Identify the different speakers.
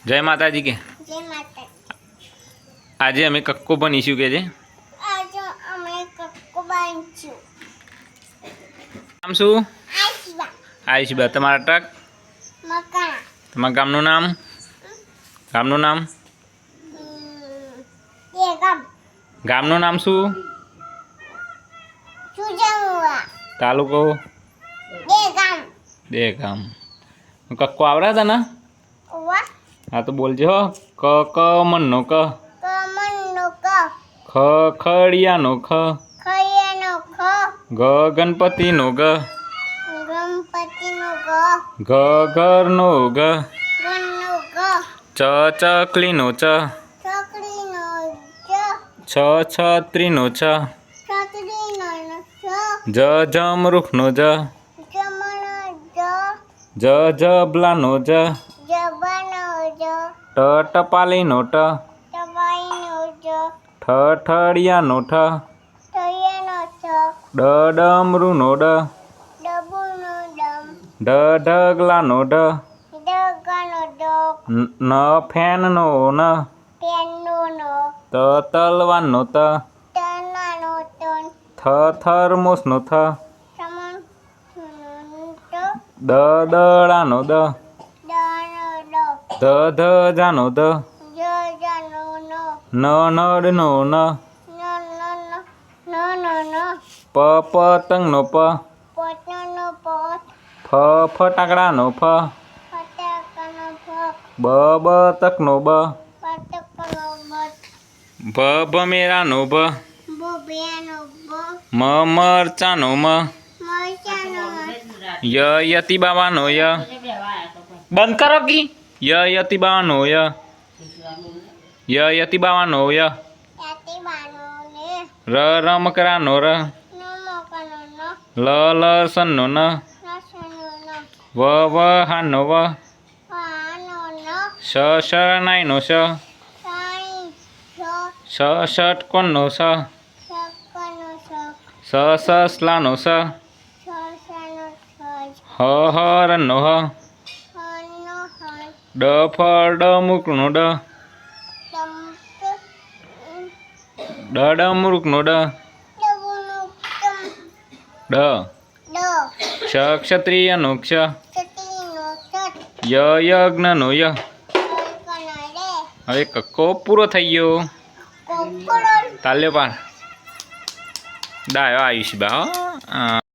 Speaker 1: જય માતાજી કે
Speaker 2: જય માતા।
Speaker 1: આજે અમે કક્કો બનીશું કે છે
Speaker 2: આજે અમે કક્કો બાંધશું।
Speaker 1: નામ શું?
Speaker 2: આશીબા
Speaker 1: આયુષબા તમારા ટક
Speaker 2: મકાના
Speaker 1: તમારા ગામનું નામ
Speaker 2: એ ગામ
Speaker 1: ગામનું નામ શું?
Speaker 2: સુજમવા
Speaker 1: તાલુકો
Speaker 2: બે ગામ
Speaker 1: કક્કો આવડે તને?
Speaker 2: વા
Speaker 1: હા તો બોલજો હો ક ક મનનો ક
Speaker 2: કમનનો ક
Speaker 1: ખ ખડિયાનો ખ
Speaker 2: ખયાનો ખ
Speaker 1: ગ ગણપતિનો ગ
Speaker 2: ગણપતિનો ગ
Speaker 1: ઘ ઘરનો ઘ
Speaker 2: ગણનો ગ
Speaker 1: ચ ચકલીનો ચ
Speaker 2: છકડીનો ચ
Speaker 1: છ છત્રીનો છ
Speaker 2: છકડીનો छ
Speaker 1: જ જમરૂખનો જ
Speaker 2: જમનો જ
Speaker 1: જબલાનો જ
Speaker 2: જબાનો જ
Speaker 1: ટપાલીનો ટ
Speaker 2: ટબાઈનો જ
Speaker 1: ઠઠડિયાનો ઠ
Speaker 2: થયાનો छ
Speaker 1: ડમરૂનો ડ
Speaker 2: ડબુનો ડમ
Speaker 1: ઢગલાનો ઢ
Speaker 2: ડગાનો ડ
Speaker 1: ન ફેનનો ન
Speaker 2: પેનનો નો
Speaker 1: તલવારનો ત
Speaker 2: તનાનો તન
Speaker 1: થર્મોસનો થ
Speaker 2: સમન ટ
Speaker 1: દડાનો દ
Speaker 2: દાનો ડ
Speaker 1: ધજાનો ધ
Speaker 2: જજાનો નો
Speaker 1: નડનો ન
Speaker 2: નો
Speaker 1: પતંગનો પ
Speaker 2: પોતાનો પોત
Speaker 1: ફટાકડાનો ફ
Speaker 2: ફટાકાનો ફ
Speaker 1: બતકનો બ
Speaker 2: પતકનો બત
Speaker 1: ભમેરાનો ભ
Speaker 2: બોબિયાનો બ
Speaker 1: મરચાનો મ
Speaker 2: મરચાનો
Speaker 1: યતિ બાવાનો ય બંધ કરો કી યતિ બાવાનો યતિ બાવાનો ય
Speaker 2: યાતીબાનો ને
Speaker 1: રમકરાનો ર
Speaker 2: નમકનો નો
Speaker 1: લસનનો ન
Speaker 2: નસનો નો
Speaker 1: વહાનો વ
Speaker 2: આનો નો
Speaker 1: શરણાઈનો શ
Speaker 2: સાઈ છ
Speaker 1: ષટકોણનો સ
Speaker 2: છક્કનો છ
Speaker 1: સસલાનો સ
Speaker 2: છસાનો છ
Speaker 1: હરણનો હ
Speaker 2: હનો હન
Speaker 1: ડમૂકનો ડ ડમરૂકનો ડ
Speaker 2: ડબુનો કમ
Speaker 1: ડ
Speaker 2: ડ
Speaker 1: ક્ષત્રિયનો ક્ષ
Speaker 2: ચટીનો છટ
Speaker 1: યજ્ઞનો ય
Speaker 2: કનો રે
Speaker 1: હવે કક્કો પૂરો થઈ ગયો
Speaker 2: કોકરો
Speaker 1: તાલ્યો પાડ ડાયો આયુષબા હો